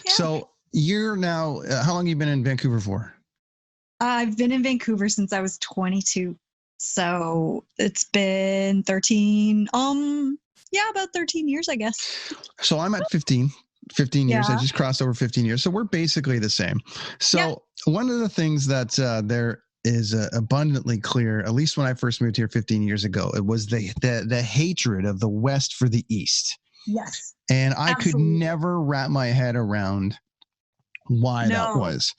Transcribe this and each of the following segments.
So you're now, how long have you been in Vancouver for? I've been in Vancouver since I was 22. So it's been 13, about 13 years, I guess. So I'm at 15 years. I just crossed over 15 years. So we're basically the same. So one of the things that there is abundantly clear, at least when I first moved here 15 years ago, it was the hatred of the West for the East. Yes. And I could never wrap my head around why that was.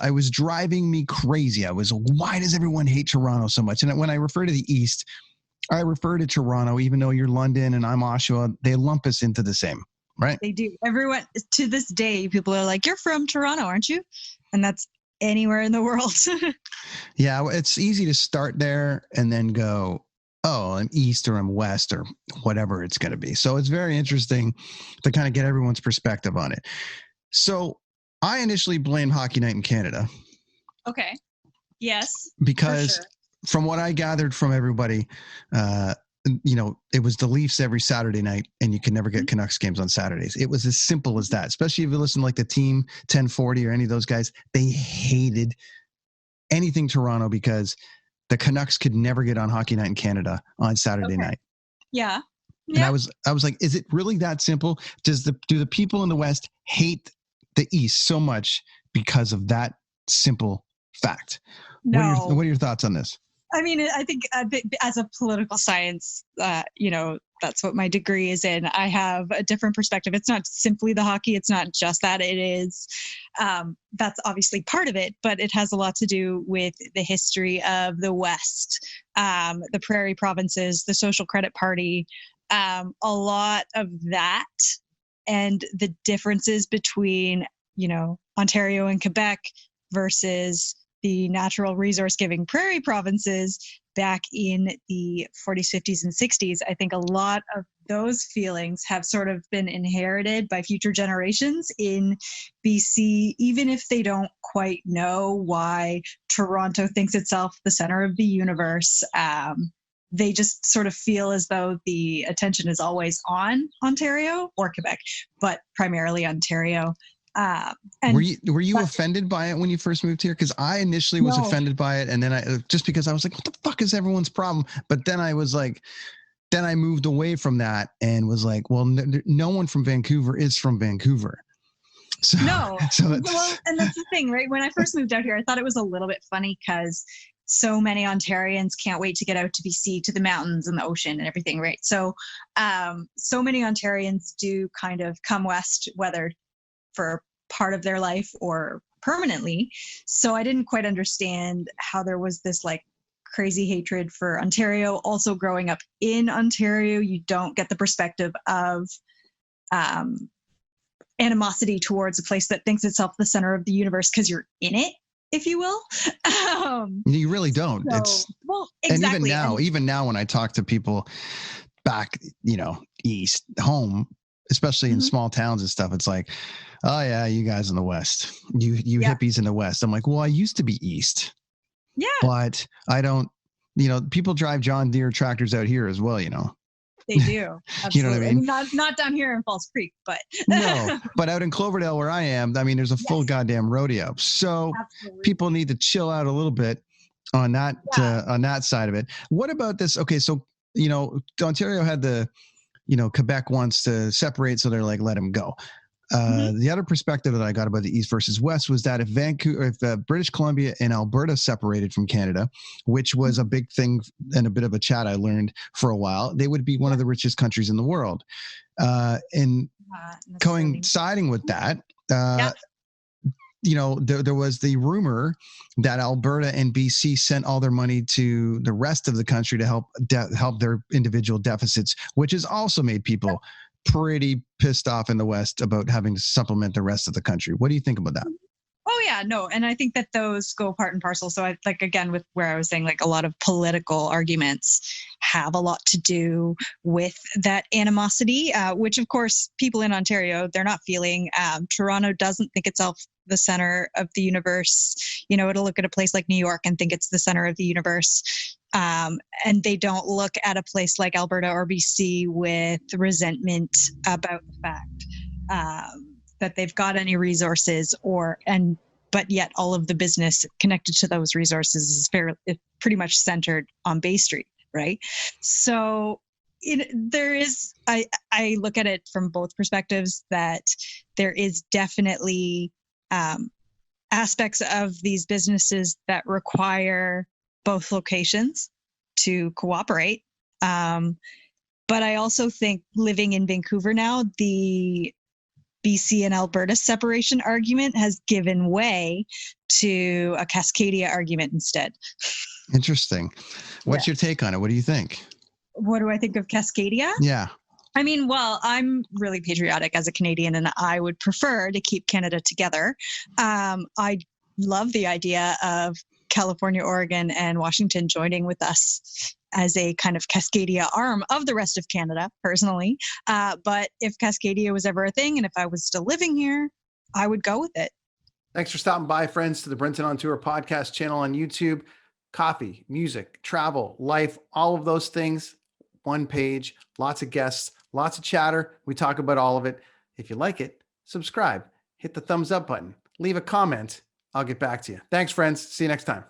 I was driving me crazy. Why does everyone hate Toronto so much? And when I refer to the East, I refer to Toronto, even though you're London and I'm Oshawa, they lump us into the same, right? They do. Everyone, to this day, people are like, you're from Toronto, aren't you? And that's anywhere in the world. Yeah, it's easy to start there and then go, oh, I'm East or I'm West or whatever it's going to be. So it's very interesting to kind of get everyone's perspective on it. So I initially blamed Hockey Night in Canada. Okay. Yes. Because from what I gathered from everybody, it was the Leafs every Saturday night and you could never get Canucks games on Saturdays. It was as simple as that, especially if you listen to like the Team 1040 or any of those guys. They hated anything Toronto because the Canucks could never get on Hockey Night in Canada on Saturday night. Yeah. And I was like, is it really that simple? Do the people in the West hate the East so much because of that simple fact? No. What are your thoughts on this? I mean, I think as a political science, that's what my degree is in. I have a different perspective. It's not simply the hockey. It's not just that. It is, that's obviously part of it, but it has a lot to do with the history of the West, the prairie provinces, the Social Credit Party, a lot of that, and the differences between, Ontario and Quebec versus the natural resource giving prairie provinces back in the 40s, 50s, and 60s. I think a lot of those feelings have sort of been inherited by future generations in BC, even if they don't quite know why Toronto thinks itself the center of the universe. They just sort of feel as though the attention is always on Ontario or Quebec, but primarily Ontario. And were you offended by it when you first moved here? Because I initially was offended by it, and then because I was like, what the fuck is everyone's problem? But then I was like, then I moved away from that and was like, well, no one from Vancouver is from Vancouver. So, and that's the thing, right? When I first moved out here, I thought it was a little bit funny because so many Ontarians can't wait to get out to BC, to the mountains and the ocean and everything, right? So, so many Ontarians do kind of come west, whether for part of their life or permanently. So I didn't quite understand how there was this like crazy hatred for Ontario. Also growing up in Ontario, you don't get the perspective of animosity towards a place that thinks itself the center of the universe because you're in it, if you will. You really don't. Exactly. And even now when I talk to people back, east, home, especially in small towns and stuff, it's like, oh yeah, you guys in the West, you hippies in the West. I'm like, well, I used to be East. Yeah. But I don't, people drive John Deere tractors out here as well, They do. You know what I mean? Not down here in Falls Creek, but. No, but out in Cloverdale where I am, there's a full goddamn rodeo. So people need to chill out a little bit on that, on that side of it. What about this? Okay. So, Ontario had Quebec wants to separate, so they're like, let him go. The other perspective that I got about the East versus West was that if British Columbia and Alberta separated from Canada, which was a big thing and a bit of a chat I learned for a while, they would be one of the richest countries in the world. And coinciding with that, there was the rumor that Alberta and BC sent all their money to the rest of the country to help their individual deficits, which has also made people pretty pissed off in the West about having to supplement the rest of the country. What do you think about that? Oh yeah, no. And I think that those go part and parcel. So I again, with where I was saying, like a lot of political arguments have a lot to do with that animosity, which of course people in Ontario, they're not feeling. Toronto doesn't think itself the center of the universe. It'll look at a place like New York and think it's the center of the universe. And they don't look at a place like Alberta or BC with resentment about the fact that they've got any resources, but yet all of the business connected to those resources is pretty much centered on Bay Street, right? So I look at it from both perspectives, that there is definitely aspects of these businesses that require both locations to cooperate. But I also think, living in Vancouver now, the BC and Alberta separation argument has given way to a Cascadia argument instead. Interesting. What's your take on it? What do you think? What do I think of Cascadia? Yeah. I mean, well, I'm really patriotic as a Canadian, and I would prefer to keep Canada together. I love the idea of California, Oregon, and Washington joining with us as a kind of Cascadia arm of the rest of Canada, personally. But if Cascadia was ever a thing, and if I was still living here, I would go with it. Thanks for stopping by, friends, to the Brenton On Tour podcast channel on YouTube. Coffee, music, travel, life, all of those things. One page, lots of guests, lots of chatter. We talk about all of it. If you like it, subscribe, hit the thumbs up button, leave a comment. I'll get back to you. Thanks, friends. See you next time.